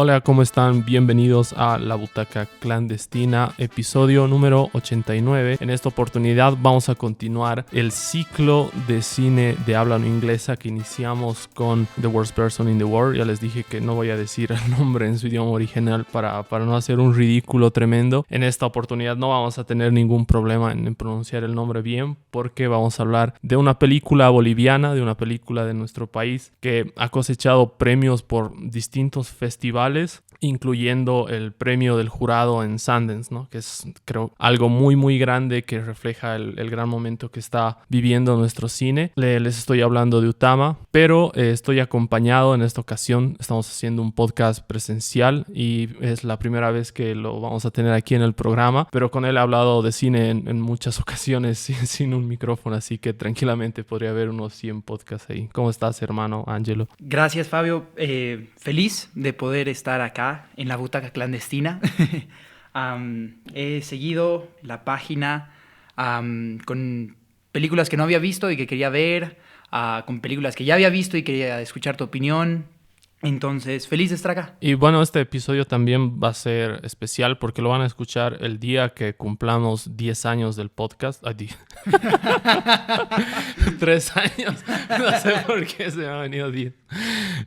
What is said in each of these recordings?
Hola, ¿cómo están? Bienvenidos a La Butaca Clandestina, episodio número 89. En esta oportunidad vamos a continuar el ciclo de cine de habla no inglesa que iniciamos con The Worst Person in the World. Ya les dije que no voy a decir el nombre en su idioma original para no hacer un ridículo tremendo. En esta oportunidad no vamos a tener ningún problema en pronunciar el nombre bien, porque vamos a hablar de una película boliviana, de una película de nuestro país que ha cosechado premios por distintos festivales, incluyendo el premio del jurado en Sundance, ¿no? Que es, creo, algo muy grande que refleja el gran momento que está viviendo nuestro cine. Les estoy hablando de Utama, pero estoy acompañado en esta ocasión. Estamos haciendo un podcast presencial y es la primera vez que lo vamos a tener aquí en el programa, pero con él he hablado de cine en muchas ocasiones sin un micrófono, así que tranquilamente podría haber unos 100 podcasts ahí. ¿Cómo estás, hermano Ángelo? Gracias, Fabio. Feliz de poder estar acá en La Butaca Clandestina. He seguido la página con películas que no había visto y que quería ver, con películas que ya había visto y quería escuchar tu opinión. Entonces, feliz de estar acá. Y bueno, este episodio también va a ser especial porque lo van a escuchar el día que cumplamos 10 años del podcast. 3 años. No sé por qué se me ha venido 10.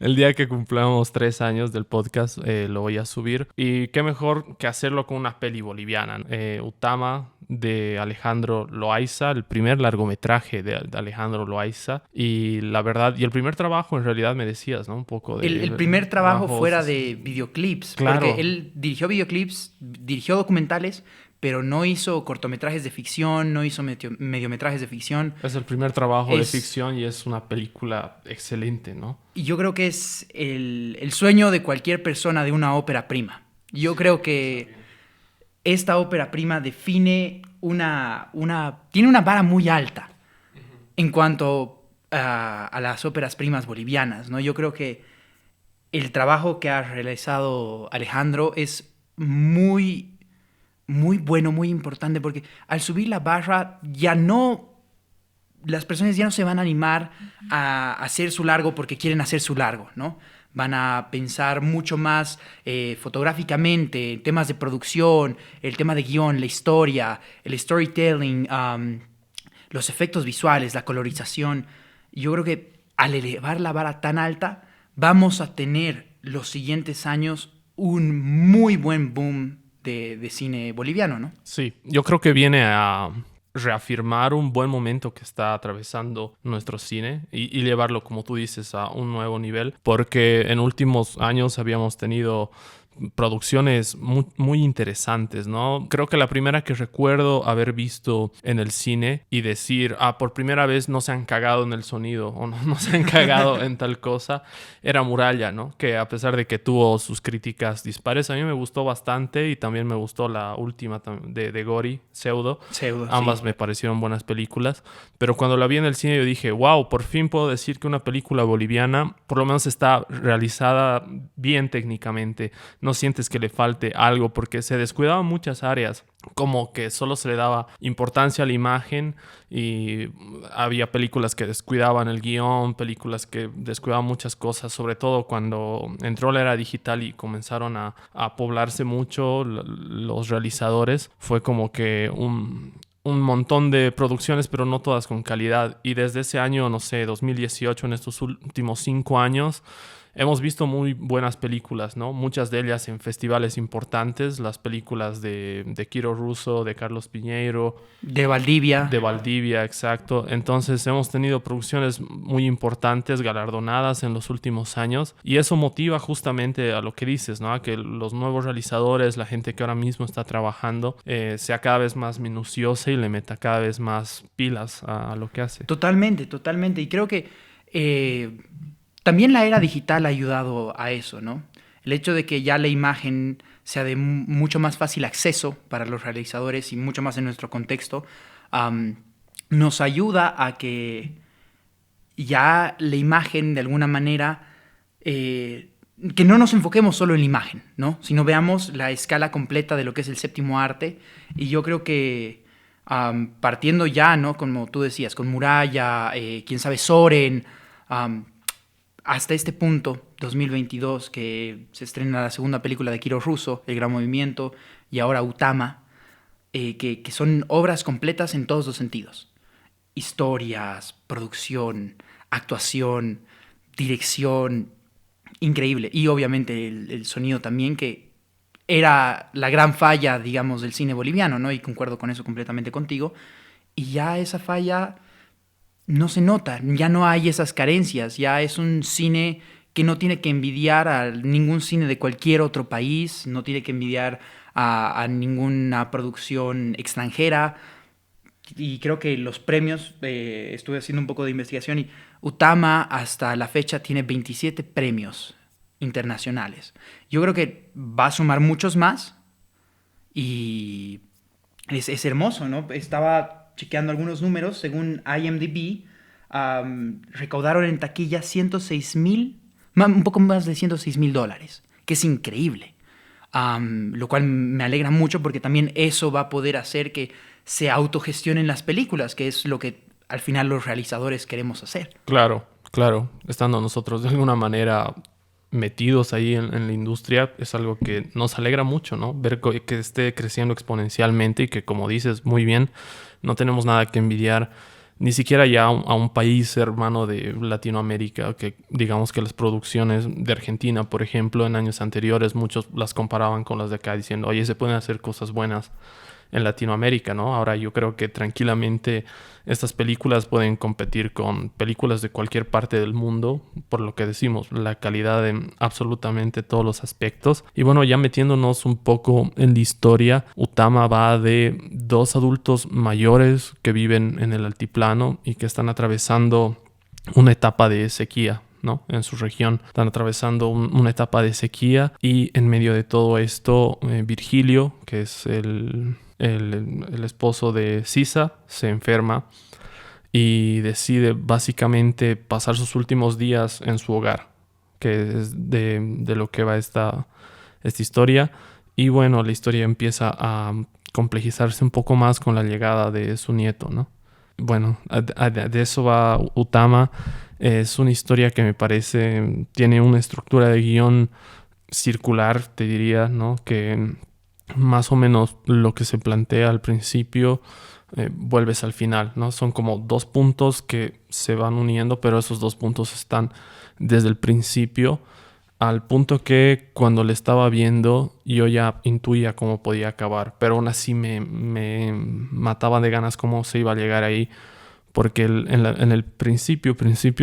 El día que cumplamos 3 años del podcast lo voy a subir. Y qué mejor que hacerlo con una peli boliviana. Utama, de Alejandro Loaiza, el primer largometraje de Alejandro Loaiza. Y la verdad, y el primer trabajo en realidad me decías, ¿no? Un poco de... El primer trabajo fuera de videoclips. Claro. Porque él dirigió videoclips, dirigió documentales, pero no hizo cortometrajes de ficción, no hizo mediometrajes de ficción. Es el primer trabajo de ficción y es una película excelente, ¿no? Y yo creo que es el sueño de cualquier persona de una ópera prima. Yo creo que esta ópera prima define tiene una vara muy alta en cuanto a las óperas primas bolivianas, ¿no? Yo creo que el trabajo que ha realizado Alejandro es muy bueno, muy importante, porque al subir la barra las personas ya no se van a animar a hacer su largo porque quieren hacer su largo, ¿no? Van a pensar mucho más fotográficamente, en temas de producción, el tema de guión, la historia, el storytelling, los efectos visuales, la colorización. Yo creo que al elevar la vara tan alta, vamos a tener los siguientes años un muy buen boom de cine boliviano, ¿no? Sí, yo creo que viene a reafirmar un buen momento que está atravesando nuestro cine y llevarlo, como tú dices, a un nuevo nivel, porque en últimos años habíamos tenido producciones muy interesantes, ¿no? Creo que la primera que recuerdo haber visto en el cine y decir, por primera vez no se han cagado en el sonido o no se han cagado en tal cosa, era Muralla, ¿no? Que a pesar de que tuvo sus críticas dispares, a mí me gustó bastante y también me gustó la última de Gori, Pseudo. Ambas sí me parecieron buenas películas, pero cuando la vi en el cine yo dije, wow, por fin puedo decir que una película boliviana por lo menos está realizada bien técnicamente. No sientes que le falte algo porque se descuidaban muchas áreas, como que solo se le daba importancia a la imagen y había películas que descuidaban el guión, películas que descuidaban muchas cosas, sobre todo cuando entró la era digital y comenzaron a poblarse mucho los realizadores. Fue como que un montón de producciones, pero no todas con calidad. Y desde ese año, no sé, 2018, en estos últimos 5 años, hemos visto muy buenas películas, ¿no? Muchas de ellas en festivales importantes. Las películas de Quiro Russo, de Carlos Piñeiro. De Valdivia. De Valdivia, exacto. Entonces hemos tenido producciones muy importantes, galardonadas en los últimos años. Y eso motiva justamente a lo que dices, ¿no? A que los nuevos realizadores, la gente que ahora mismo está trabajando, sea cada vez más minuciosa y le meta cada vez más pilas a lo que hace. Totalmente. Y creo que también la era digital ha ayudado a eso, ¿no? El hecho de que ya la imagen sea de mucho más fácil acceso para los realizadores y mucho más en nuestro contexto, nos ayuda a que ya la imagen, de alguna manera, que no nos enfoquemos solo en la imagen, ¿no? Sino veamos la escala completa de lo que es el séptimo arte. Y yo creo que partiendo ya, ¿no? Como tú decías, con Muralla, quién sabe, Soren, hasta este punto 2022, que se estrena la segunda película de Kiro Russo, El Gran Movimiento, y ahora Utama, que son obras completas en todos los sentidos. Historias, producción, actuación, dirección, increíble. Y obviamente el sonido también, que era la gran falla, digamos, del cine boliviano, ¿no? Y concuerdo con eso completamente contigo. Y ya esa falla no se nota, ya no hay esas carencias, ya es un cine que no tiene que envidiar a ningún cine de cualquier otro país, no tiene que envidiar a ninguna producción extranjera. Y creo que los premios, estuve haciendo un poco de investigación y Utama hasta la fecha tiene 27 premios internacionales. Yo creo que va a sumar muchos más y es hermoso, ¿no? Estaba chequeando algunos números, según IMDb, recaudaron en taquilla 106,000, un poco más de $106,000, que es increíble. Lo cual me alegra mucho porque también eso va a poder hacer que se autogestionen las películas, que es lo que al final los realizadores queremos hacer. Claro, claro. Estando nosotros de alguna manera metidos ahí en la industria, es algo que nos alegra mucho, ¿no? Ver que esté creciendo exponencialmente y que, como dices muy bien, no tenemos nada que envidiar ni siquiera ya a un país hermano de Latinoamérica, que digamos que las producciones de Argentina, por ejemplo, en años anteriores, muchos las comparaban con las de acá, diciendo, oye, se pueden hacer cosas buenas en Latinoamérica, ¿no? Ahora yo creo que tranquilamente estas películas pueden competir con películas de cualquier parte del mundo, por lo que decimos, la calidad en absolutamente todos los aspectos. Y bueno, ya metiéndonos un poco en la historia, Utama va de dos adultos mayores que viven en el altiplano y que están atravesando una etapa de sequía, ¿no? En su región están atravesando una etapa de sequía y en medio de todo esto Virgilio, que es el esposo de Sisa, se enferma y decide básicamente pasar sus últimos días en su hogar, que es de lo que va esta historia. Y bueno, la historia empieza a complejizarse un poco más con la llegada de su nieto, ¿no? Bueno, de eso va Utama. Es una historia que me parece tiene una estructura de guión circular, te diría, ¿no? Que más o menos lo que se plantea al principio vuelves al final, ¿no? Son como dos puntos que se van uniendo, pero esos dos puntos están desde el principio, al punto que cuando le estaba viendo yo ya intuía cómo podía acabar, pero aún así me mataba de ganas cómo se iba a llegar ahí, porque en el principio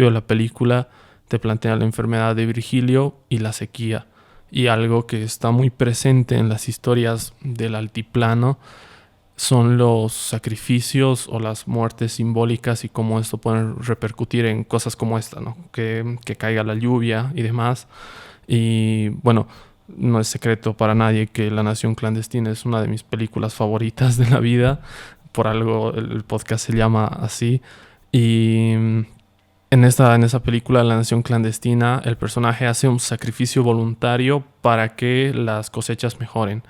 de la película te plantea la enfermedad de Virgilio y la sequía. Y algo que está muy presente en las historias del altiplano son los sacrificios o las muertes simbólicas y cómo esto puede repercutir en cosas como esta, ¿no? Que caiga la lluvia y demás. Y bueno, no es secreto para nadie que La Nación Clandestina es una de mis películas favoritas de la vida. Por algo el podcast se llama así. Y en esa película, La Nación Clandestina, el personaje hace un sacrificio voluntario para que las cosechas mejoren,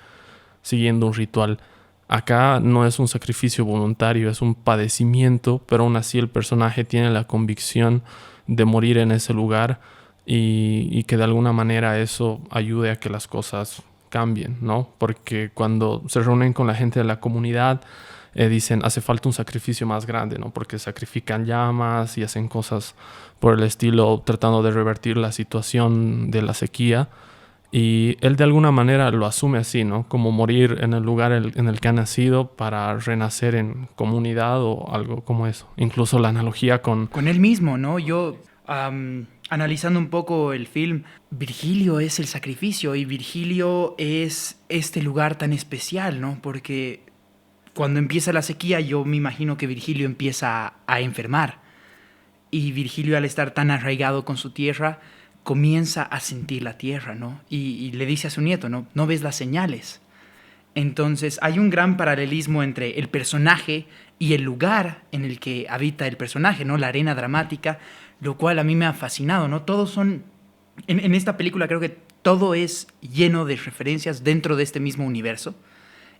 siguiendo un ritual. Acá no es un sacrificio voluntario, es un padecimiento, pero aún así el personaje tiene la convicción de morir en ese lugar y que de alguna manera eso ayude a que las cosas cambien, ¿no? Porque cuando se reúnen con la gente de la comunidad, dicen, hace falta un sacrificio más grande, ¿no? Porque sacrifican llamas y hacen cosas por el estilo, tratando de revertir la situación de la sequía. Y él de alguna manera lo asume así, ¿no? Como morir en el lugar en el que ha nacido para renacer en comunidad o algo como eso. Incluso la analogía Con él mismo, ¿no? Yo, analizando un poco el film, Virgilio es el sacrificio y Virgilio es este lugar tan especial, ¿no? Porque cuando empieza la sequía, yo me imagino que Virgilio empieza a enfermar. Y Virgilio, al estar tan arraigado con su tierra, comienza a sentir la tierra, ¿no? Y le dice a su nieto, ¿no? No ves las señales. Entonces hay un gran paralelismo entre el personaje y el lugar en el que habita el personaje, ¿no? La arena dramática, lo cual a mí me ha fascinado, ¿no? Todos son... En esta película creo que todo es lleno de referencias dentro de este mismo universo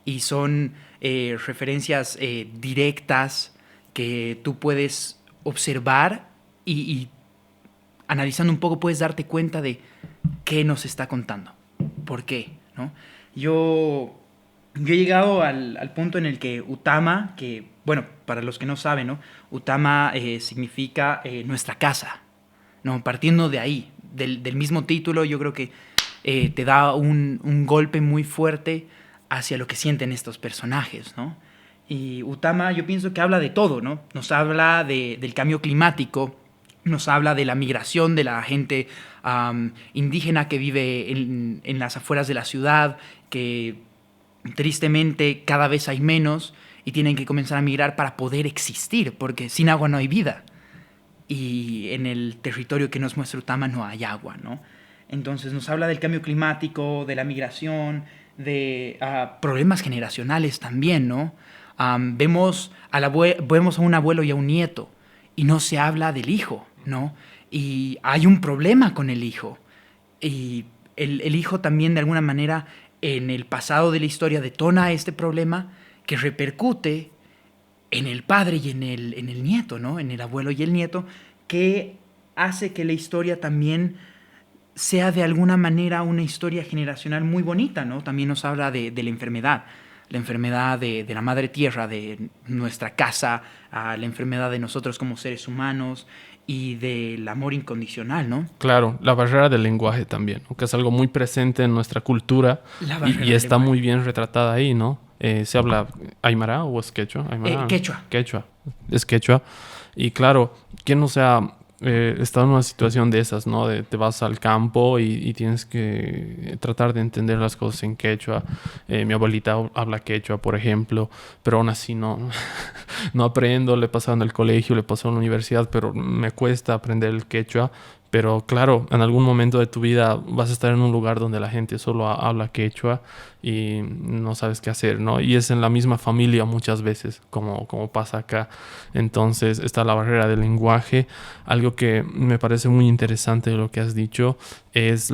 y son referencias directas que tú puedes observar y analizando un poco puedes darte cuenta de qué nos está contando, por qué, ¿no? Yo he llegado al punto en el que Utama, que, bueno, para los que no saben, ¿no? Utama significa nuestra casa, ¿no? Partiendo de ahí, del mismo título, yo creo que te da un golpe muy fuerte hacia lo que sienten estos personajes, ¿no? Y Utama yo pienso que habla de todo, ¿no? Nos habla del cambio climático, nos habla de la migración de la gente indígena que vive en las afueras de la ciudad, que tristemente cada vez hay menos y tienen que comenzar a migrar para poder existir, porque sin agua no hay vida. Y en el territorio que nos muestra Utama no hay agua, ¿no? Entonces nos habla del cambio climático, de la migración, de problemas generacionales también, ¿no? Vemos a un abuelo y a un nieto y no se habla del hijo, ¿no? Y hay un problema con el hijo. Y el hijo también de alguna manera en el pasado de la historia detona este problema que repercute en el padre y en el nieto, ¿no? En el abuelo y el nieto, que hace que la historia también sea de alguna manera una historia generacional muy bonita, ¿no? También nos habla de la enfermedad de la madre tierra, de nuestra casa, la enfermedad de nosotros como seres humanos y del amor incondicional, ¿no? Claro, la barrera del lenguaje también, ¿no? Que es algo muy presente en nuestra cultura y está muy bien retratada ahí, ¿no? ¿Se habla aymara o es quechua? Aymara, Quechua. Quechua, es quechua. Y claro, ¿quién no se ha estado en una situación de esas, ¿no? Te vas al campo y tienes que tratar de entender las cosas en quechua. Mi abuelita habla quechua, por ejemplo, pero aún así no aprendo. Le he pasado en el colegio, le he pasado en la universidad, pero me cuesta aprender el quechua. Pero claro, en algún momento de tu vida vas a estar en un lugar donde la gente solo habla quechua y no sabes qué hacer, ¿no? Y es en la misma familia muchas veces, como pasa acá. Entonces está la barrera del lenguaje. Algo que me parece muy interesante de lo que has dicho es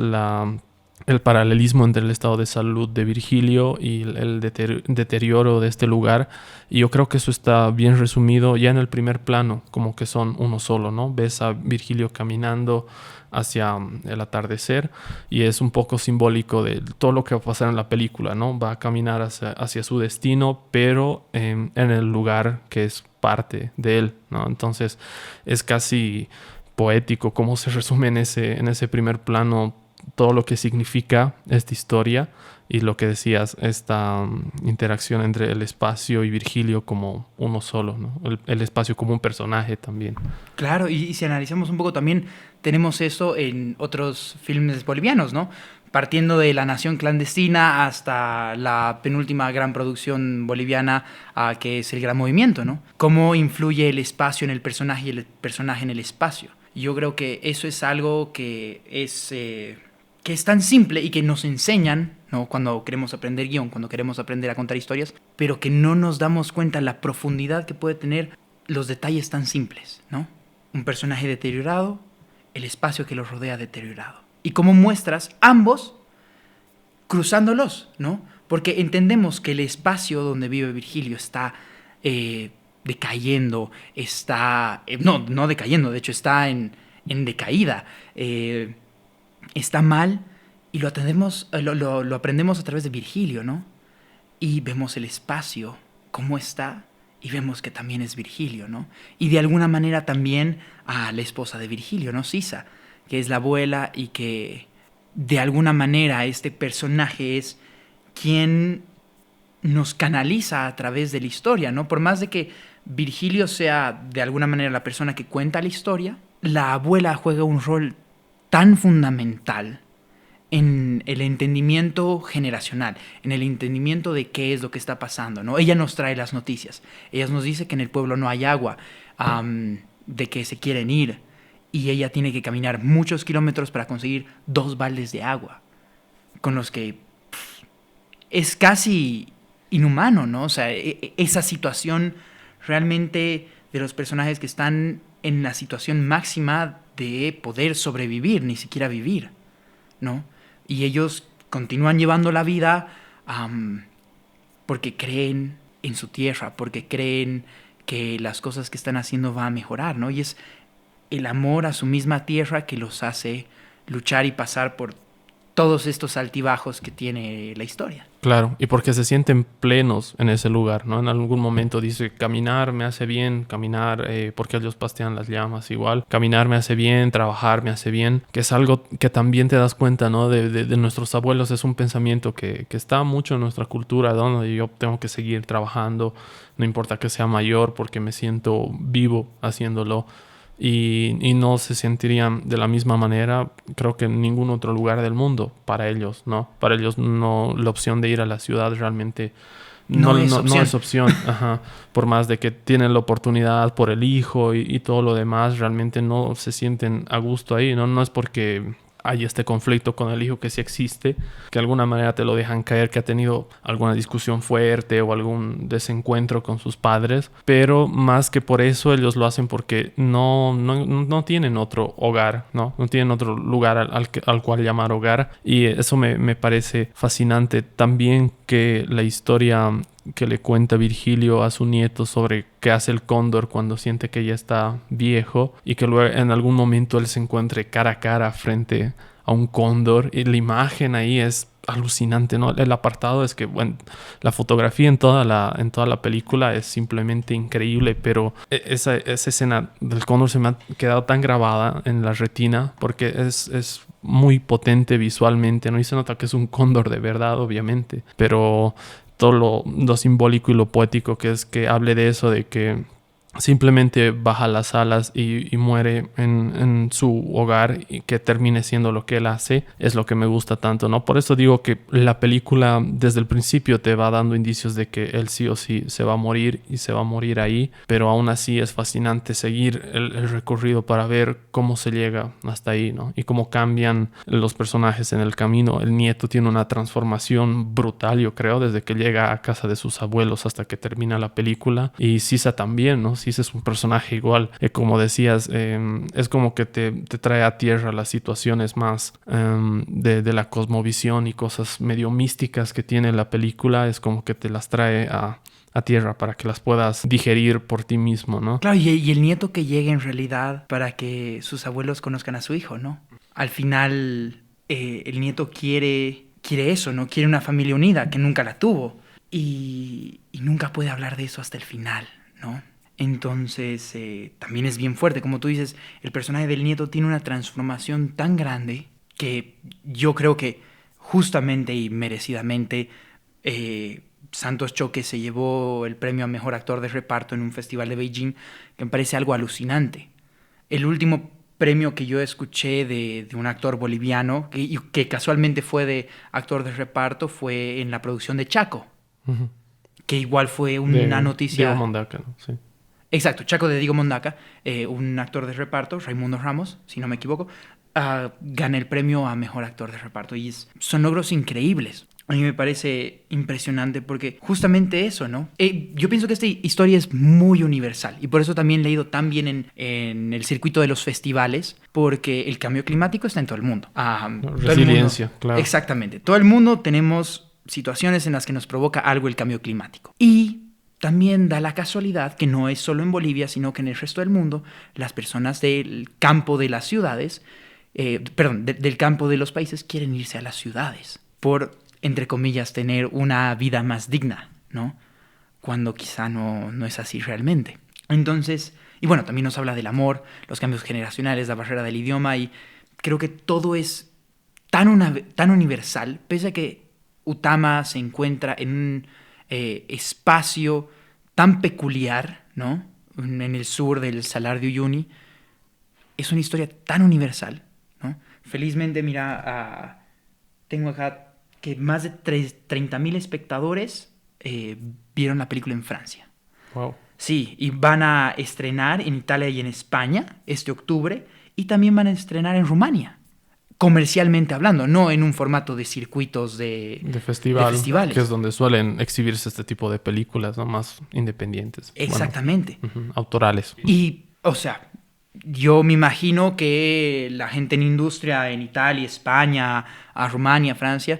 el paralelismo entre el estado de salud de Virgilio y el deterioro de este lugar. Y yo creo que eso está bien resumido ya en el primer plano, como que son uno solo, ¿no? Ves a Virgilio caminando hacia el atardecer y es un poco simbólico de todo lo que va a pasar en la película, ¿no? Va a caminar hacia su destino, pero en el lugar que es parte de él, ¿no? Entonces es casi poético cómo se resume en ese primer plano todo lo que significa esta historia y lo que decías, esta interacción entre el espacio y Virgilio como uno solo, ¿no? El espacio como un personaje también. Claro, y si analizamos un poco también, tenemos eso en otros filmes bolivianos, ¿no? Partiendo de La Nación Clandestina hasta la penúltima gran producción boliviana, que es El Gran Movimiento, ¿no? Cómo influye el espacio en el personaje y el personaje en el espacio. Yo creo que eso es algo que es tan simple y que nos enseñan, ¿no? Cuando queremos aprender guión, cuando queremos aprender a contar historias, pero que no nos damos cuenta la profundidad que puede tener los detalles tan simples, ¿no? Un personaje deteriorado, el espacio que los rodea deteriorado. Y cómo muestras ambos cruzándolos, ¿no? Porque entendemos que el espacio donde vive Virgilio está decayendo, está... no decayendo, de hecho está en decaída. Está mal y lo aprendemos a través de Virgilio, ¿no? Y vemos el espacio, cómo está, y vemos que también es Virgilio, ¿no? Y de alguna manera también a la esposa de Virgilio, ¿no? Sisa, que es la abuela y que de alguna manera este personaje es quien nos canaliza a través de la historia, ¿no? Por más de que Virgilio sea de alguna manera la persona que cuenta la historia, la abuela juega un rol tan fundamental en el entendimiento generacional, en el entendimiento de qué es lo que está pasando, ¿no? Ella nos trae las noticias, ella nos dice que en el pueblo no hay agua, de que se quieren ir, y ella tiene que caminar muchos kilómetros para conseguir 2 baldes de agua, con los que es casi inhumano, ¿no? O sea, esa situación realmente de los personajes que están en la situación máxima de poder sobrevivir, ni siquiera vivir, ¿no? Y ellos continúan llevando la vida porque creen en su tierra, porque creen que las cosas que están haciendo van a mejorar, ¿no? Y es el amor a su misma tierra que los hace luchar y pasar por todos estos altibajos que tiene la historia. Claro, y porque se sienten plenos en ese lugar, ¿no? En algún momento dice, caminar me hace bien, caminar, porque ellos pastean las llamas igual, caminar me hace bien, trabajar me hace bien, que es algo que también te das cuenta, ¿no? De nuestros abuelos, es un pensamiento que está mucho en nuestra cultura, ¿no? Donde yo tengo que seguir trabajando, no importa que sea mayor, porque me siento vivo haciéndolo. Y no se sentirían de la misma manera, creo que en ningún otro lugar del mundo para ellos, ¿no? Para ellos no, la opción de ir a la ciudad realmente No es opción. no es opción. Ajá. Por más de que tienen la oportunidad por el hijo y todo lo demás, realmente no se sienten a gusto ahí, ¿no? No es porque hay este conflicto con el hijo que sí existe, que de alguna manera te lo dejan caer, que ha tenido alguna discusión fuerte o algún desencuentro con sus padres, pero más que por eso ellos lo hacen porque no tienen otro hogar, ¿no? No tienen otro lugar al cual llamar hogar, y eso me parece fascinante. También que la historia que le cuenta Virgilio a su nieto sobre qué hace el cóndor cuando siente que ya está viejo y que luego en algún momento él se encuentre cara a cara frente a un cóndor, y la imagen ahí es alucinante, ¿no? El apartado es que, bueno, la fotografía en toda la película es simplemente increíble, pero esa escena del cóndor se me ha quedado tan grabada en la retina porque es muy potente visualmente, ¿no? Y se nota que es un cóndor de verdad, obviamente, pero todo lo simbólico y lo poético que es que hable de eso, de que simplemente baja las alas y muere en su hogar, y que termine siendo lo que él hace, es lo que me gusta tanto, ¿no? Por eso digo que la película desde el principio te va dando indicios de que él sí o sí se va a morir y se va a morir ahí, pero aún así es fascinante seguir el recorrido para ver cómo se llega hasta ahí, ¿no? Y cómo cambian los personajes en el camino. El nieto tiene una transformación brutal, yo creo, desde que llega a casa de sus abuelos hasta que termina la película, y Sisa también, ¿no? Sisa es un personaje igual, como decías, es como que te trae a tierra las situaciones más de la cosmovisión y cosas medio místicas que tiene la película, es como que te las trae a tierra para que las puedas digerir por ti mismo, ¿no? Claro, y el nieto que llegue en realidad para que sus abuelos conozcan a su hijo, ¿no? Al final, el nieto quiere eso, ¿no? Quiere una familia unida, que nunca la tuvo. Y nunca puede hablar de eso hasta el final, ¿no? Entonces, también es bien fuerte. Como tú dices, el personaje del nieto tiene una transformación tan grande que yo creo que justamente y merecidamente Santos Choque se llevó el premio a Mejor Actor de Reparto en un festival de Beijing, que me parece algo alucinante. El último premio que yo escuché de un actor boliviano, que casualmente fue de actor de reparto, fue en la producción de Chaco, Uh-huh. que igual fue una noticia... Diego Mondaca, ¿no? Sí. Exacto, Chaco de Diego Mondaca, un actor de reparto, Raimundo Ramos, si no me equivoco, gana el premio a Mejor Actor de Reparto. Y son logros increíbles. A mí me parece impresionante porque justamente eso, ¿no? Yo pienso que esta historia es muy universal y por eso también le he ido tan bien en el circuito de los festivales, porque el cambio climático está en todo el mundo. Resiliencia, claro. Exactamente. Todo el mundo tenemos situaciones en las que nos provoca algo el cambio climático. Y también da la casualidad que no es solo en Bolivia, sino que en el resto del mundo las personas del campo de las ciudades, del campo de los países quieren irse a las ciudades por, entre comillas, tener una vida más digna, ¿no? Cuando quizá no es así realmente. Entonces, y bueno, también nos habla del amor, los cambios generacionales, la barrera del idioma, y creo que todo es tan universal, pese a que Utama se encuentra en un espacio tan peculiar, ¿no? En el sur del Salar de Uyuni. Es una historia tan universal, ¿no? Felizmente, mira, tengo acá que más de 30.000 espectadores vieron la película en Francia. Wow. Sí, y van a estrenar en Italia y en España este octubre, y también van a estrenar en Rumania. Comercialmente hablando, no en un formato de circuitos de festivales. Que es donde suelen exhibirse este tipo de películas, ¿no? Más independientes. Exactamente. Bueno, autorales. Y, o sea, yo me imagino que la gente en industria en Italia, España, a Rumania, Francia,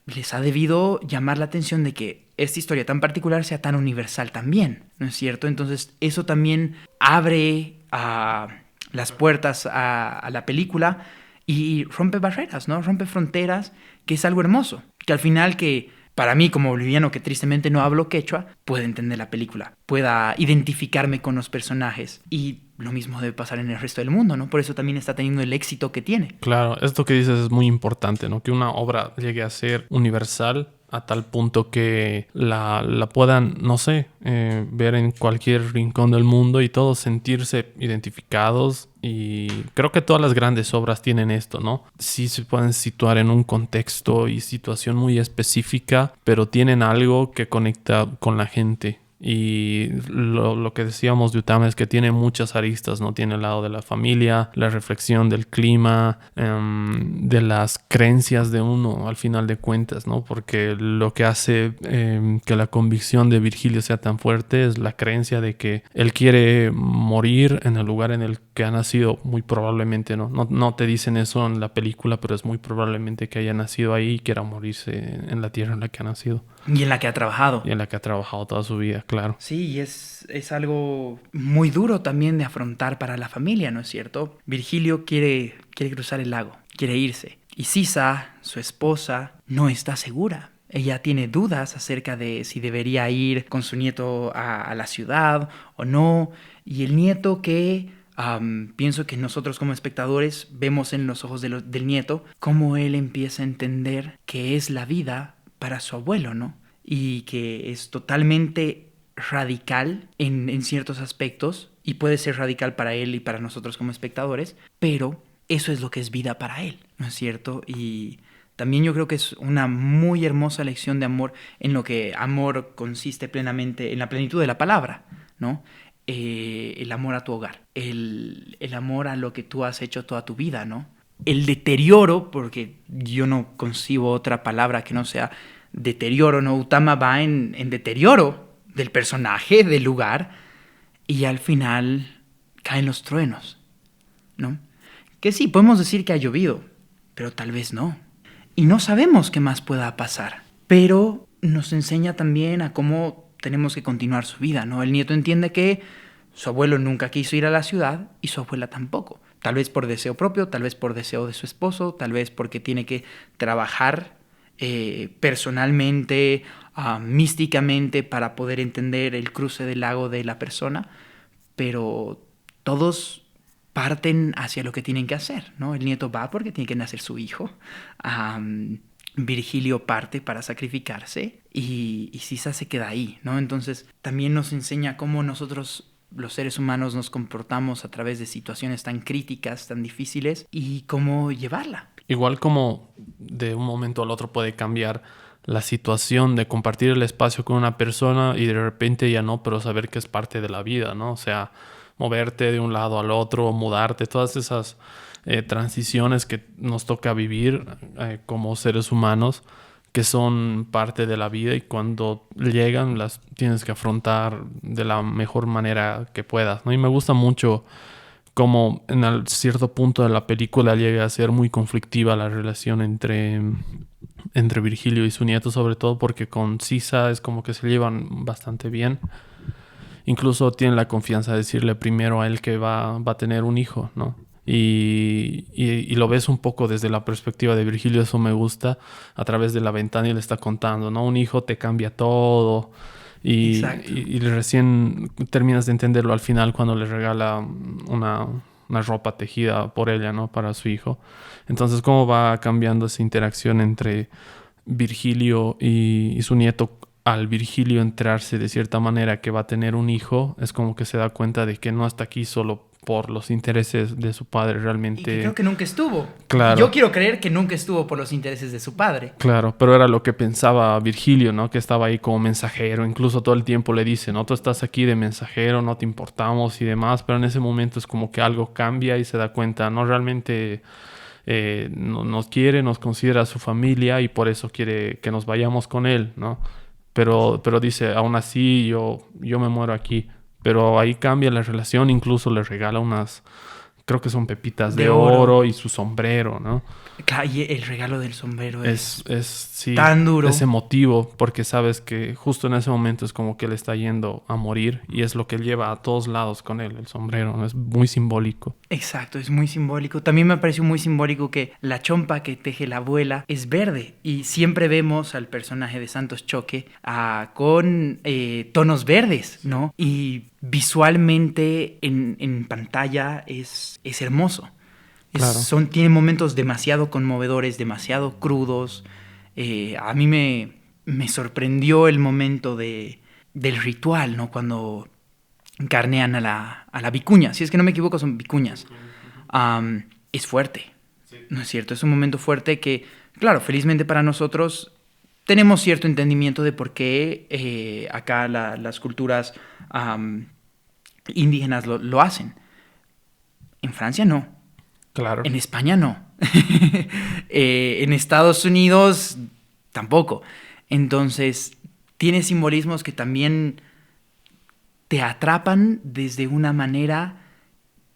les ha debido llamar la atención de que esta historia tan particular sea tan universal también, ¿no es cierto? Entonces, eso también abre a las puertas a la película y rompe barreras, ¿no? Rompe fronteras, que es algo hermoso. Que al final que para mí como boliviano que tristemente no hablo quechua, pueda entender la película, pueda identificarme con los personajes. Y lo mismo debe pasar en el resto del mundo, ¿no? Por eso también está teniendo el éxito que tiene. Claro, esto que dices es muy importante, ¿no? Que una obra llegue a ser universal a tal punto que la puedan, no sé, ver en cualquier rincón del mundo y todos sentirse identificados. Y creo que todas las grandes obras tienen esto, ¿no? Sí se pueden situar en un contexto y situación muy específica, pero tienen algo que conecta con la gente. Y lo que decíamos de Utama es que tiene muchas aristas, ¿no? Tiene el lado de la familia, la reflexión del clima, de las creencias de uno al final de cuentas, ¿no? Porque lo que hace que la convicción de Virgilio sea tan fuerte es la creencia de que él quiere morir en el lugar en el que ha nacido, muy probablemente, ¿no? No te dicen eso en la película, pero es muy probablemente que haya nacido ahí y quiera morirse en la tierra en la que ha nacido. Y en la que ha trabajado. Y en la que ha trabajado toda su vida, claro. Sí, y es algo muy duro también de afrontar para la familia, ¿no es cierto? Virgilio quiere cruzar el lago, quiere irse. Y Sisa, su esposa, no está segura. Ella tiene dudas acerca de si debería ir con su nieto a la ciudad o no. Y el nieto que pienso que nosotros como espectadores vemos en los ojos del nieto cómo él empieza a entender que es la vida para su abuelo, ¿no? Y que es totalmente radical en ciertos aspectos y puede ser radical para él y para nosotros como espectadores, pero eso es lo que es vida para él, ¿no es cierto? Y también yo creo que es una muy hermosa lección de amor en lo que amor consiste plenamente, en la plenitud de la palabra, ¿no? El amor a tu hogar, el amor a lo que tú has hecho toda tu vida, ¿no? El deterioro, porque yo no concibo otra palabra que no sea deterioro, ¿no? Utama va en deterioro del personaje, del lugar, y al final caen los truenos, ¿no? Que sí, podemos decir que ha llovido, pero tal vez no. Y no sabemos qué más pueda pasar, pero nos enseña también a cómo tenemos que continuar su vida, ¿no? El nieto entiende que su abuelo nunca quiso ir a la ciudad y su abuela tampoco. Tal vez por deseo propio, tal vez por deseo de su esposo, tal vez porque tiene que trabajar personalmente, místicamente, para poder entender el cruce del lago de la persona, pero todos parten hacia lo que tienen que hacer, ¿no? El nieto va porque tiene que nacer su hijo, Virgilio parte para sacrificarse y Sisa se queda ahí, ¿no? Entonces también nos enseña cómo nosotros los seres humanos nos comportamos a través de situaciones tan críticas, tan difíciles, y cómo llevarla. Igual como de un momento al otro puede cambiar la situación de compartir el espacio con una persona y de repente ya no, pero saber que es parte de la vida, ¿no? O sea, moverte de un lado al otro, mudarte, todas esas transiciones que nos toca vivir como seres humanos, que son parte de la vida y cuando llegan las tienes que afrontar de la mejor manera que puedas, ¿no? Y me gusta mucho cómo en cierto punto de la película llega a ser muy conflictiva la relación entre Virgilio y su nieto, sobre todo porque con Sisa es como que se llevan bastante bien. Incluso tiene la confianza de decirle primero a él que va a tener un hijo, ¿no? Y lo ves un poco desde la perspectiva de Virgilio, eso me gusta, a través de la ventana y le está contando, ¿no? Un hijo te cambia todo y recién terminas de entenderlo al final cuando le regala una ropa tejida por ella, ¿no? Para su hijo. Entonces, cómo va cambiando esa interacción entre Virgilio y su nieto. Al Virgilio enterarse de cierta manera que va a tener un hijo, es como que se da cuenta de que no está aquí solo por los intereses de su padre realmente. Y que creo que nunca estuvo. Claro. Yo quiero creer que nunca estuvo por los intereses de su padre. Claro, pero era lo que pensaba Virgilio, ¿no? Que estaba ahí como mensajero. Incluso todo el tiempo le dice, ¿no? Tú estás aquí de mensajero, no te importamos y demás. Pero en ese momento es como que algo cambia y se da cuenta, ¿no? Realmente nos quiere, nos considera su familia y por eso quiere que nos vayamos con él, ¿no? Pero dice, aún así yo me muero aquí. Pero ahí cambia la relación, incluso le regala unas creo que son pepitas de oro y su sombrero, ¿no? Claro, y el regalo del sombrero sí, tan duro. Es emotivo porque sabes que justo en ese momento es como que él está yendo a morir y es lo que él lleva a todos lados con él, el sombrero, ¿no? Es muy simbólico. Exacto, es muy simbólico. También me pareció muy simbólico que la chompa que teje la abuela es verde y siempre vemos al personaje de Santos Choque con tonos verdes, ¿no? Y visualmente en pantalla es hermoso. Claro. Tiene momentos demasiado conmovedores, demasiado crudos. A mí me sorprendió el momento del ritual, ¿no? Cuando carnean a la vicuña. Si es que no me equivoco, son vicuñas. Es fuerte, ¿no es cierto? Es un momento fuerte que, claro, felizmente para nosotros tenemos cierto entendimiento de por qué acá las culturas indígenas lo hacen. En Francia no. Claro. En España no. En Estados Unidos tampoco. Entonces, tiene simbolismos que también te atrapan desde una manera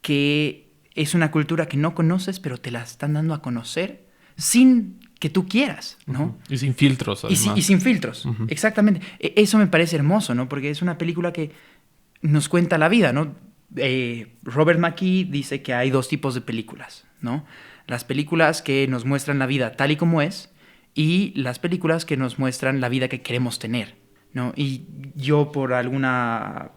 que es una cultura que no conoces, pero te la están dando a conocer sin que tú quieras, ¿no? Uh-huh. Y sin filtros, además. Y sin filtros, uh-huh. Exactamente. Eso me parece hermoso, ¿no? Porque es una película que nos cuenta la vida, ¿no? Robert McKee dice que hay dos tipos de películas, ¿no? Las películas que nos muestran la vida tal y como es y las películas que nos muestran la vida que queremos tener, ¿no? Y yo, por alguna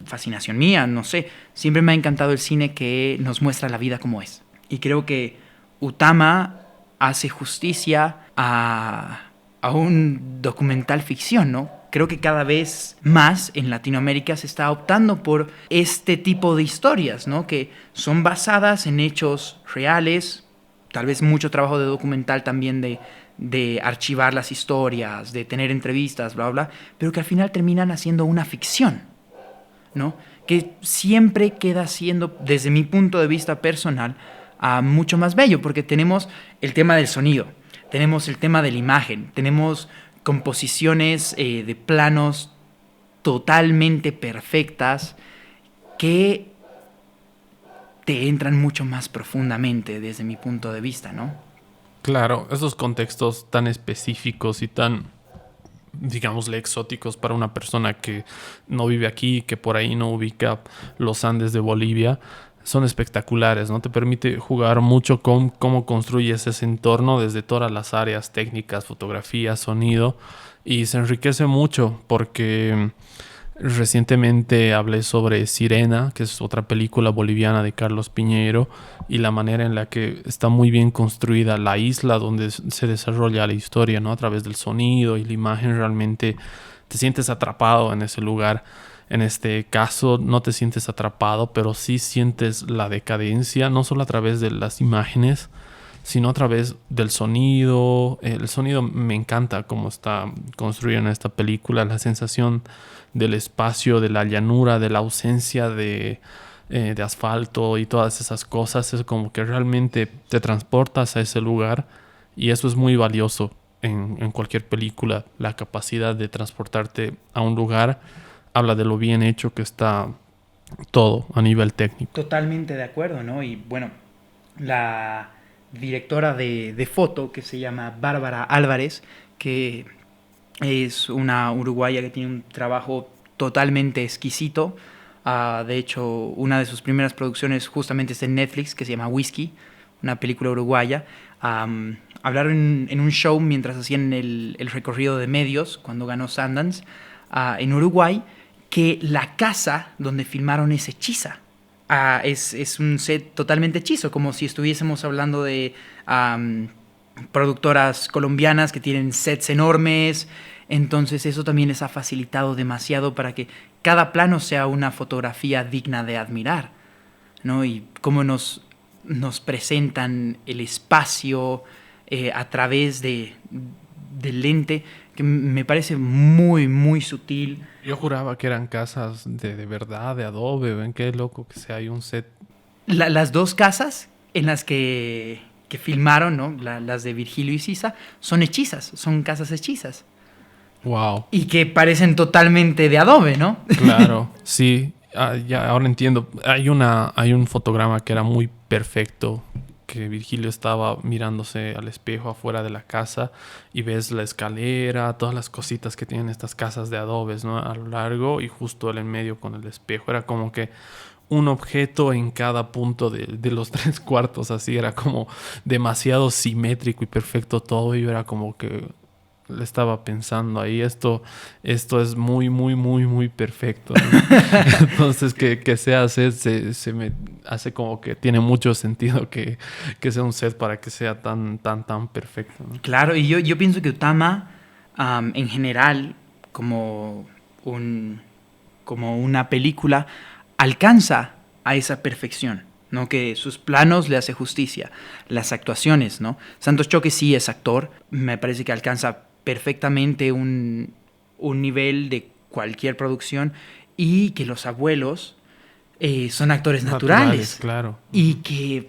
fascinación mía, no sé, siempre me ha encantado el cine que nos muestra la vida como es. Y creo que Utama hace justicia a un documental ficción, ¿no? Creo que cada vez más en Latinoamérica se está optando por este tipo de historias, ¿no? Que son basadas en hechos reales, tal vez mucho trabajo de documental también de archivar las historias, de tener entrevistas, bla, bla, pero que al final terminan haciendo una ficción, ¿no? Que siempre queda siendo, desde mi punto de vista personal, mucho más bello, porque tenemos el tema del sonido, tenemos el tema de la imagen, tenemos composiciones de planos totalmente perfectas que te entran mucho más profundamente desde mi punto de vista, ¿no? Claro, esos contextos tan específicos y tan, digámosle, exóticos para una persona que no vive aquí, que por ahí no ubica los Andes de Bolivia, son espectaculares, ¿no? Te permite jugar mucho con cómo construyes ese entorno desde todas las áreas técnicas, fotografía, sonido, y se enriquece mucho porque recientemente hablé sobre Sirena, que es otra película boliviana de Carlos Piñeiro, y la manera en la que está muy bien construida la isla donde se desarrolla la historia, ¿no? A través del sonido y la imagen, realmente te sientes atrapado en ese lugar. En este caso no te sientes atrapado, pero sí sientes la decadencia, no solo a través de las imágenes, sino a través del sonido. El sonido me encanta cómo está construido en esta película, la sensación del espacio, de la llanura, de la ausencia de asfalto y todas esas cosas. Es como que realmente te transportas a ese lugar y eso es muy valioso en cualquier película, la capacidad de transportarte a un lugar. Habla de lo bien hecho que está todo a nivel técnico. Totalmente de acuerdo, ¿no? Y bueno, la directora de foto, que se llama Bárbara Álvarez, que es una uruguaya que tiene un trabajo totalmente exquisito. De hecho, una de sus primeras producciones justamente es en Netflix, que se llama Whisky, una película uruguaya. Hablaron en un show mientras hacían el recorrido de medios, cuando ganó Sundance, en Uruguay, que la casa donde filmaron es hechiza. Es un set totalmente hechizo, como si estuviésemos hablando de productoras colombianas que tienen sets enormes. Entonces eso también les ha facilitado demasiado para que cada plano sea una fotografía digna de admirar, ¿no? Y cómo nos presentan el espacio a través del lente, que me parece muy, muy sutil. Yo juraba que eran casas de verdad, de adobe. ¿Ven qué loco que sea? Hay un set. Las dos casas en las que filmaron, ¿no? Las de Virgilio y Sisa, son hechizas, son casas hechizas. Wow. Y que parecen totalmente de adobe, ¿no? Claro, sí. Ya ahora entiendo. Hay un fotograma que era muy perfecto, que Virgilio estaba mirándose al espejo afuera de la casa y ves la escalera, todas las cositas que tienen estas casas de adobes, ¿no? A lo largo y justo él en medio con el espejo. Era como que un objeto en cada punto de los tres cuartos, así era como demasiado simétrico y perfecto todo. Y yo era como que le estaba pensando ahí, esto es muy, muy, muy, muy perfecto, ¿no? Entonces que sea set se me hace como que tiene mucho sentido que sea un set para que sea tan, tan, tan perfecto, ¿no? Claro, y yo pienso que Utama, en general, como una película, alcanza a esa perfección, ¿no? Que sus planos le hace justicia, las actuaciones, ¿no? Santos Choque sí es actor, me parece que alcanza perfectamente un nivel de cualquier producción, y que los abuelos son actores naturales Claro. y que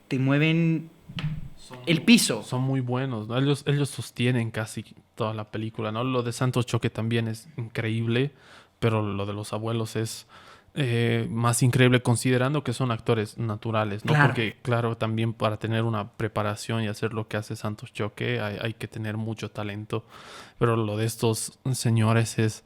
te mueven el piso. Son muy buenos, ¿no? Ellos sostienen casi toda la película, ¿no? Lo de Santos Choque también es increíble, pero lo de los abuelos es más increíble considerando que son actores naturales, ¿no? Claro. Porque, claro, también para tener una preparación y hacer lo que hace Santos Choque hay que tener mucho talento, pero lo de estos señores es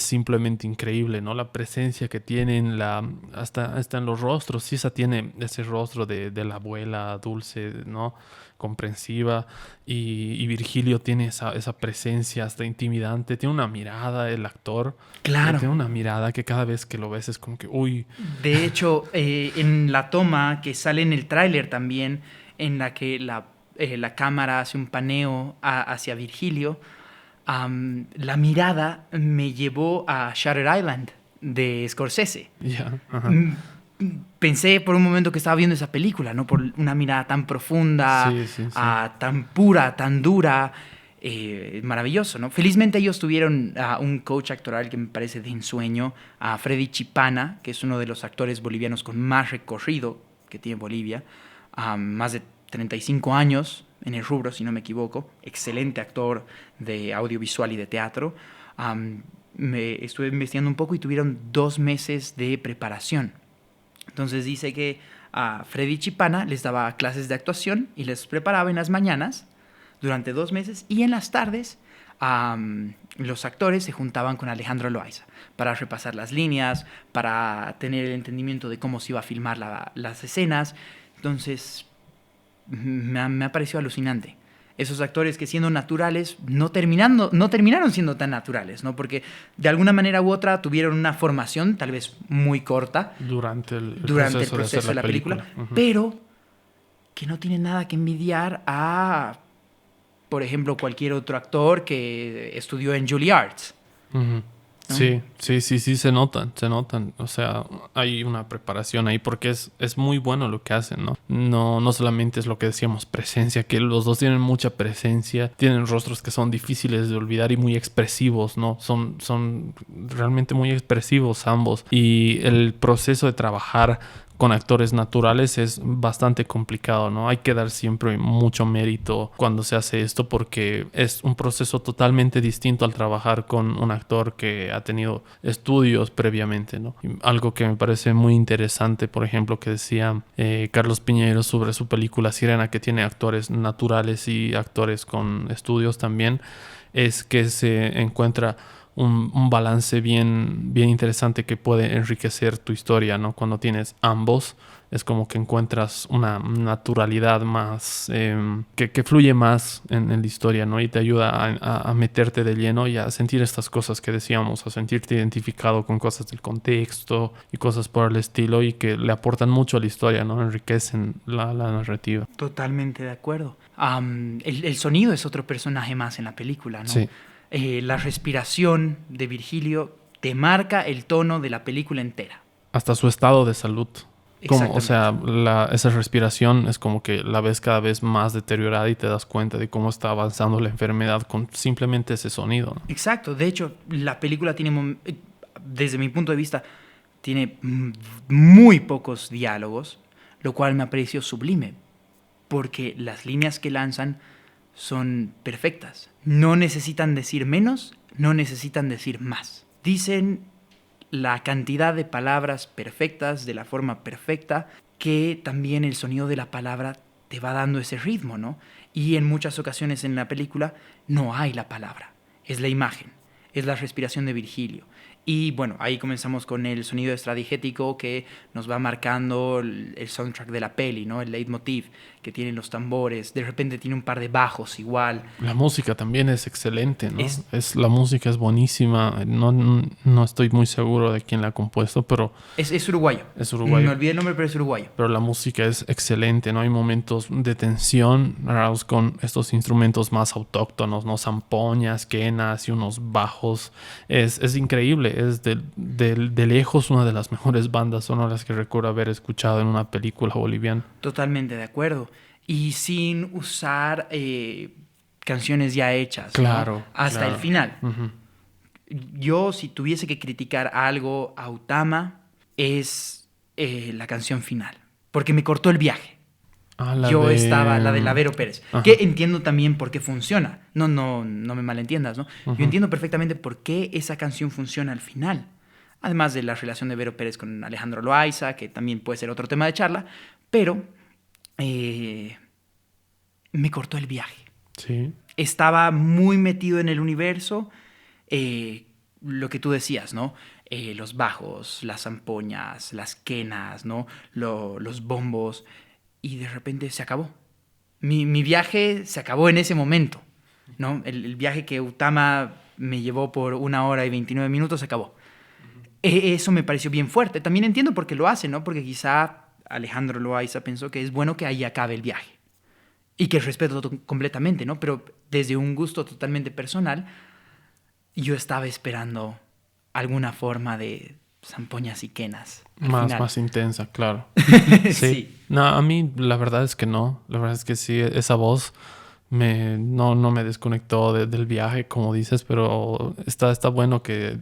simplemente increíble, ¿no? La presencia que tienen, hasta en los rostros, sí, esa tiene ese rostro de la abuela dulce, ¿no? Comprensiva, y Virgilio tiene esa presencia hasta intimidante, tiene una mirada, el actor, Claro. tiene una mirada que cada vez que lo ves es como que, uy. De hecho, en la toma que sale en el tráiler también, en la que la cámara hace un paneo hacia Virgilio, la mirada me llevó a Shutter Island de Scorsese. Ya, ajá. Pensé por un momento que estaba viendo esa película, ¿no? Por una mirada tan profunda, Sí, sí, sí. tan pura, tan dura. Maravilloso, ¿no? Felizmente ellos tuvieron un coach actoral que me parece de ensueño, a Freddy Chipana, que es uno de los actores bolivianos con más recorrido que tiene Bolivia, más de 35 años en el rubro, si no me equivoco, excelente actor de audiovisual y de teatro. Me estuve investigando un poco y tuvieron 2 meses de preparación. Entonces dice que a Freddy Chipana les daba clases de actuación y les preparaba en las mañanas durante 2 meses, y en las tardes los actores se juntaban con Alejandro Loaiza para repasar las líneas, para tener el entendimiento de cómo se iba a filmar las escenas. Entonces me ha parecido alucinante. Esos actores que siendo naturales no terminaron siendo tan naturales, ¿no? Porque de alguna manera u otra tuvieron una formación tal vez muy corta Durante el proceso de la película, Ujú. pero que no tiene nada que envidiar a, por ejemplo, cualquier otro actor que estudió en Juilliard. Ujú. Sí, sí, sí, sí, se notan. O sea, hay una preparación ahí porque es muy bueno lo que hacen, ¿no? No solamente es lo que decíamos, presencia, que los dos tienen mucha presencia, tienen rostros que son difíciles de olvidar y muy expresivos, ¿no? Son realmente muy expresivos ambos. Y el proceso de trabajar con actores naturales es bastante complicado, ¿no? Hay que dar siempre mucho mérito cuando se hace esto porque es un proceso totalmente distinto al trabajar con un actor que ha tenido estudios previamente, ¿no? Y algo que me parece muy interesante, por ejemplo, que decía Carlos Piñeiro sobre su película Sirena, que tiene actores naturales y actores con estudios también, es que se encuentra un balance bien interesante que puede enriquecer tu historia, ¿no? Cuando tienes ambos, es como que encuentras una naturalidad más, que fluye más en la historia, ¿no? Y te ayuda a meterte de lleno y a sentir estas cosas que decíamos, a sentirte identificado con cosas del contexto y cosas por el estilo, y que le aportan mucho a la historia, ¿no? Enriquecen la narrativa. Totalmente de acuerdo. El sonido es otro personaje más en la película, ¿no? Sí. La respiración de Virgilio te marca el tono de la película entera. Hasta su estado de salud. Como, o sea, Exactamente. esa respiración es como que la ves cada vez más deteriorada y te das cuenta de cómo está avanzando la enfermedad con simplemente ese sonido, ¿no? Exacto. De hecho, la película tiene, desde mi punto de vista, tiene muy pocos diálogos, lo cual me pareció sublime, porque las líneas que lanzan son perfectas. No necesitan decir menos, no necesitan decir más. Dicen la cantidad de palabras perfectas, de la forma perfecta, que también el sonido de la palabra te va dando ese ritmo, ¿no? Y en muchas ocasiones en la película no hay la palabra, es la imagen, es la respiración de Virgilio. Y bueno, ahí comenzamos con el sonido estradigético que nos va marcando el soundtrack de la peli, ¿no? El leitmotiv que tienen los tambores. De repente tiene un par de bajos igual. La música también es excelente, ¿no? La música es buenísima. No estoy muy seguro de quién la ha compuesto, pero... Es uruguayo. Es uruguayo. Me olvidé el nombre, pero es uruguayo. Pero la música es excelente, ¿no? Hay momentos de tensión raros con estos instrumentos más autóctonos, ¿no? Zampoñas, quenas y unos bajos. Es increíble. Es de lejos una de las mejores bandas sonoras que recuerdo haber escuchado en una película boliviana. Totalmente de acuerdo. Y sin usar canciones ya hechas, claro, ¿no? Hasta claro. el final. Uh-huh. Yo, si tuviese que criticar algo a Utama, es la canción final. Porque me cortó el viaje. Estaba la de Lavero Pérez. Ajá. Que entiendo también por qué funciona. No me malentiendas, ¿no? Uh-huh. Yo entiendo perfectamente por qué esa canción funciona al final. Además de la relación de Vero Pérez con Alejandro Loaiza, que también puede ser otro tema de charla. Pero me cortó el viaje. Sí. Estaba muy metido en el universo. Lo que tú decías, ¿no? Los bajos, las zampoñas, las quenas, ¿no? Los bombos. Y de repente se acabó. Mi viaje se acabó en ese momento, ¿no? El viaje que Utama me llevó por 1 hora y 29 minutos se acabó. Eso me pareció bien fuerte. También entiendo por qué lo hace, ¿no? Porque quizá Alejandro Loaiza pensó que es bueno que ahí acabe el viaje. Y que respeto completamente, ¿no? Pero desde un gusto totalmente personal, yo estaba esperando alguna forma de zampoñas y quenas. Más intensa, claro. Sí. Sí. No, a mí la verdad es que no. La verdad es que sí, esa voz no me desconectó del viaje, como dices, pero está bueno que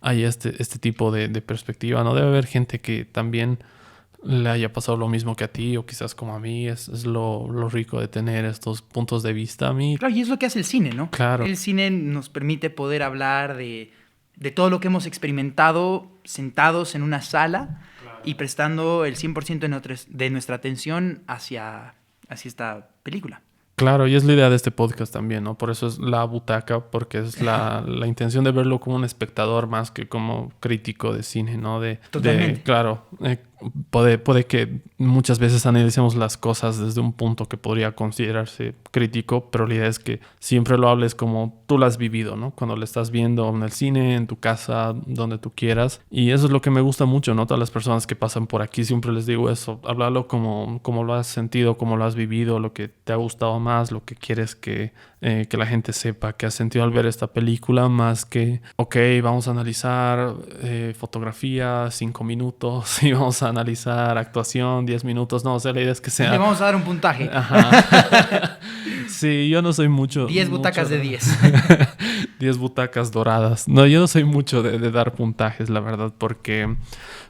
hay este tipo de perspectiva, ¿no? Debe haber gente que también le haya pasado lo mismo que a ti o quizás como a mí. Es lo rico de tener estos puntos de vista. A mí... Claro, y es lo que hace el cine, ¿no? Claro. El cine nos permite poder hablar de todo lo que hemos experimentado sentados en una sala, claro, y prestando el 100% de nuestra atención hacia esta película. Claro, y es la idea de este podcast también, ¿no? Por eso es la butaca, porque es la intención de verlo como un espectador más que como crítico de cine, ¿no? Totalmente. Claro, puede que muchas veces analicemos las cosas desde un punto que podría considerarse crítico, pero la idea es que siempre lo hables como tú lo has vivido, ¿no? Cuando lo estás viendo en el cine, en tu casa, donde tú quieras. Y eso es lo que me gusta mucho, ¿no? Todas las personas que pasan por aquí siempre les digo eso, háblalo como lo has sentido, como lo has vivido, lo que te ha gustado más, lo que quieres que la gente sepa que has sentido al ver esta película, más que, ok, vamos a analizar fotografía, 5 minutos, y vamos a analizar actuación, 10 minutos. No, o sea, la idea es que sea... Le vamos a dar un puntaje. Ajá. Sí, yo no soy mucho... 10 butacas de 10. 10 butacas doradas. No, yo no soy mucho de dar puntajes, la verdad, porque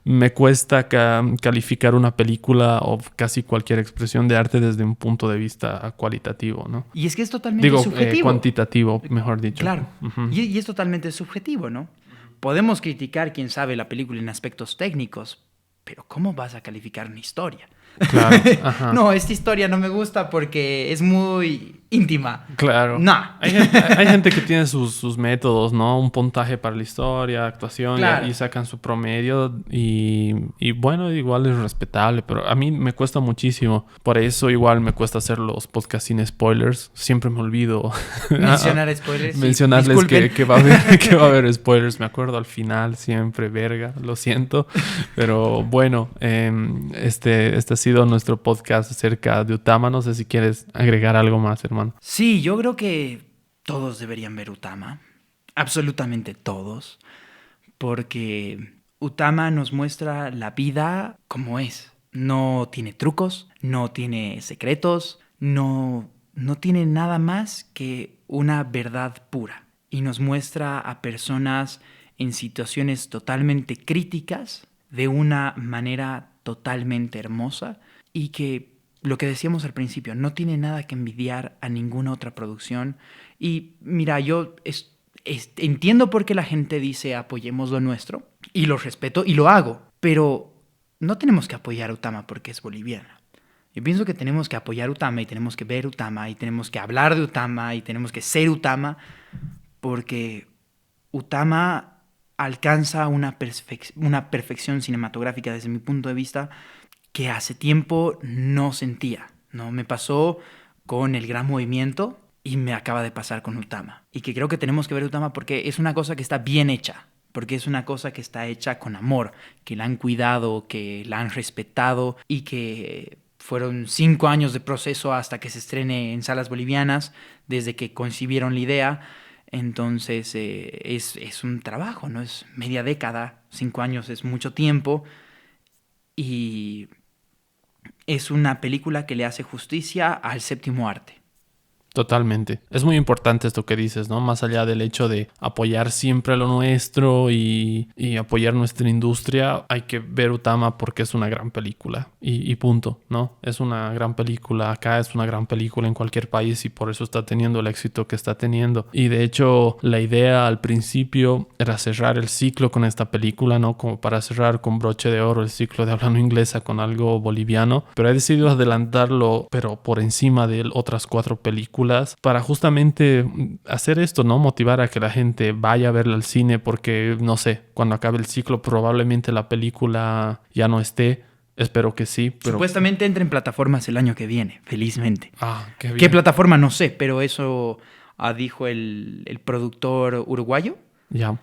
me cuesta calificar una película o casi cualquier expresión de arte desde un punto de vista cualitativo, ¿no? Y es que es totalmente subjetivo. Cuantitativo, mejor dicho. Claro. Uh-huh. Y es totalmente subjetivo, ¿no? Podemos criticar, quién sabe, la película en aspectos técnicos, pero ¿cómo vas a calificar una historia? Claro. Ajá. No, esta historia no me gusta porque es muy íntima. Claro. No. Hay gente que tiene sus métodos, ¿no? Un puntaje para la historia, actuación, claro, y sacan su promedio. Y bueno, igual es respetable, pero a mí me cuesta muchísimo. Por eso igual me cuesta hacer los podcasts sin spoilers. Siempre me olvido mencionar spoilers. Mencionarles que va a haber spoilers. Me acuerdo al final siempre, verga, lo siento. Pero bueno, este ha sido nuestro podcast acerca de Utama. No sé si quieres agregar algo más, hermano. Sí, yo creo que todos deberían ver Utama. Absolutamente todos. Porque Utama nos muestra la vida como es. No tiene trucos, no tiene secretos, no tiene nada más que una verdad pura. Y nos muestra a personas en situaciones totalmente críticas de una manera totalmente hermosa y que, lo que decíamos al principio, no tiene nada que envidiar a ninguna otra producción. Y mira, yo entiendo por qué la gente dice apoyemos lo nuestro, y lo respeto y lo hago, pero no tenemos que apoyar a Utama porque es boliviana. Yo pienso que tenemos que apoyar a Utama y tenemos que ver Utama y tenemos que hablar de Utama y tenemos que ser Utama porque Utama alcanza una perfección cinematográfica desde mi punto de vista que hace tiempo no sentía, ¿no? Me pasó con El Gran Movimiento y me acaba de pasar con Utama. Y que creo que tenemos que ver Utama porque es una cosa que está bien hecha, porque es una cosa que está hecha con amor, que la han cuidado, que la han respetado y que fueron 5 años de proceso hasta que se estrene en salas bolivianas, desde que concibieron la idea. Entonces es un trabajo, ¿no? Es media década, 5 años es mucho tiempo y es una película que le hace justicia al séptimo arte. Totalmente. Es muy importante esto que dices, ¿no? Más allá del hecho de apoyar siempre lo nuestro y apoyar nuestra industria, hay que ver Utama porque es una gran película y punto, ¿no? Es una gran película acá, es una gran película en cualquier país y por eso está teniendo el éxito que está teniendo. Y de hecho, la idea al principio era cerrar el ciclo con esta película, ¿no? Como para cerrar con broche de oro el ciclo de hablando inglesa con algo boliviano, pero he decidido adelantarlo, pero por encima de otras 4 películas para justamente hacer esto, ¿no? Motivar a que la gente vaya a verla al cine porque, no sé, cuando acabe el ciclo probablemente la película ya no esté. Espero que sí, pero... Supuestamente entra en plataformas el año que viene, felizmente. Ah, qué bien. ¿Qué plataforma? No sé, pero eso dijo el productor uruguayo. Ya.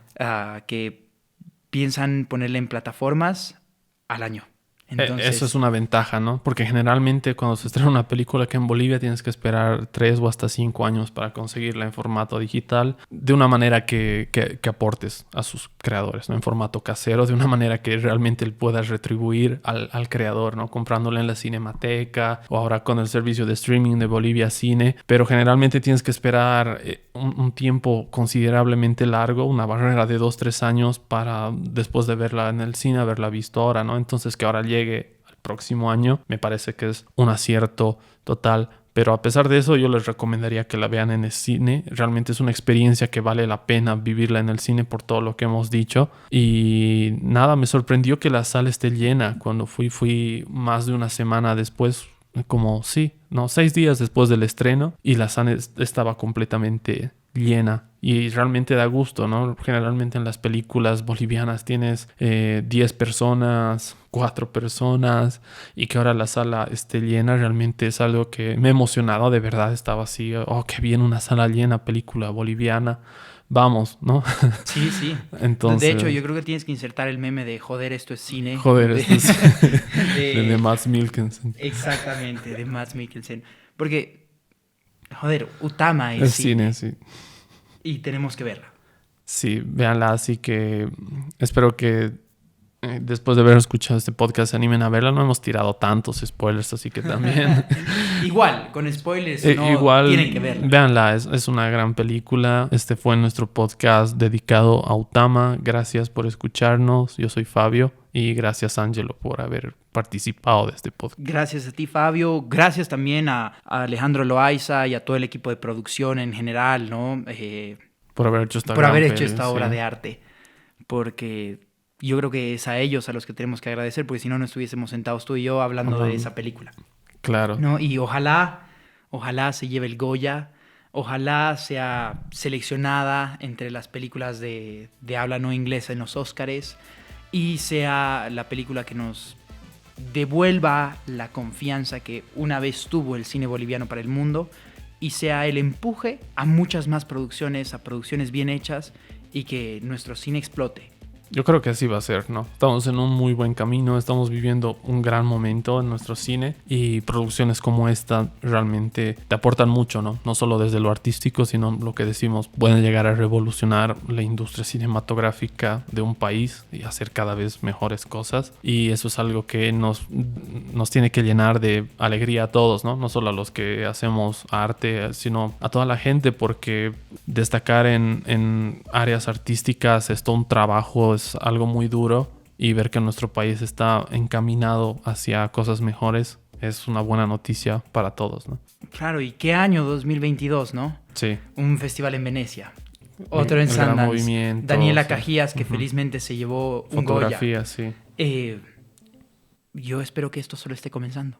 Que piensan ponerla en plataformas al año. Entonces, eso es una ventaja, ¿no? Porque generalmente cuando se estrena una película aquí en Bolivia tienes que esperar 3 o hasta 5 años para conseguirla en formato digital de una manera que aportes a sus creadores, ¿no? En formato casero, de una manera que realmente él pueda retribuir al creador, ¿no? Comprándola en la Cinemateca o ahora con el servicio de streaming de Bolivia Cine. Pero generalmente tienes que esperar un tiempo considerablemente largo, una barrera de 2-3 años para después de verla en el cine, haberla visto ahora, ¿no? Entonces que ahora llegue al próximo año, me parece que es un acierto total. Pero a pesar de eso, yo les recomendaría que la vean en el cine. Realmente es una experiencia que vale la pena vivirla en el cine por todo lo que hemos dicho. Y nada, me sorprendió que la sala esté llena. Cuando fui más de una semana después, como 6 días después del estreno, y la sala estaba completamente llena. Y realmente da gusto, ¿no? Generalmente en las películas bolivianas tienes 10 personas, 4 personas, y que ahora la sala esté llena realmente es algo que me ha emocionado. De verdad estaba así, oh, qué bien, una sala llena, película boliviana. Vamos, ¿no? Sí, sí. Entonces, de hecho, yo creo que tienes que insertar el meme de joder, esto es cine. Joder, esto es de Mads Mikkelsen. Exactamente, de Mads Mikkelsen. Porque, joder, Utama es cine, sí. Y tenemos que verla. Sí, véanla, así que espero que después de haber escuchado este podcast se animen a verla. No hemos tirado tantos spoilers, así que también... Igual, con spoilers igual, tienen que verla. Véanla, es una gran película. Este fue nuestro podcast dedicado a Utama. Gracias por escucharnos. Yo soy Fabio y gracias, Ángelo, por haber participado de este podcast. Gracias a ti, Fabio. Gracias también a Alejandro Loaiza y a todo el equipo de producción en general, ¿no? Por haber hecho esta obra de arte. Porque yo creo que es a ellos a los que tenemos que agradecer, porque si no, no estuviésemos sentados tú y yo hablando de esa película. Claro. ¿No? Y ojalá se lleve el Goya, ojalá sea seleccionada entre las películas de habla no inglesa en los Óscares y sea la película que nos devuelva la confianza que una vez tuvo el cine boliviano para el mundo y sea el empuje a muchas más producciones, a producciones bien hechas y que nuestro cine explote. Yo creo que así va a ser, ¿no? Estamos en un muy buen camino, estamos viviendo un gran momento en nuestro cine y producciones como esta realmente te aportan mucho, ¿no? No solo desde lo artístico, sino lo que decimos, pueden llegar a revolucionar la industria cinematográfica de un país y hacer cada vez mejores cosas. Y eso es algo que nos tiene que llenar de alegría a todos, ¿no? No solo a los que hacemos arte, sino a toda la gente, porque destacar en áreas artísticas es todo un trabajo, es algo muy duro, y ver que nuestro país está encaminado hacia cosas mejores es una buena noticia para todos, ¿no? Claro, y qué año 2022, ¿no? Sí. Un festival en Venecia. Otro en El Gran Sundance. Movimiento, Daniela sí. Cajías, que Ujú. felizmente se llevó un Goya. Fotografía, sí. Yo espero que esto solo esté comenzando.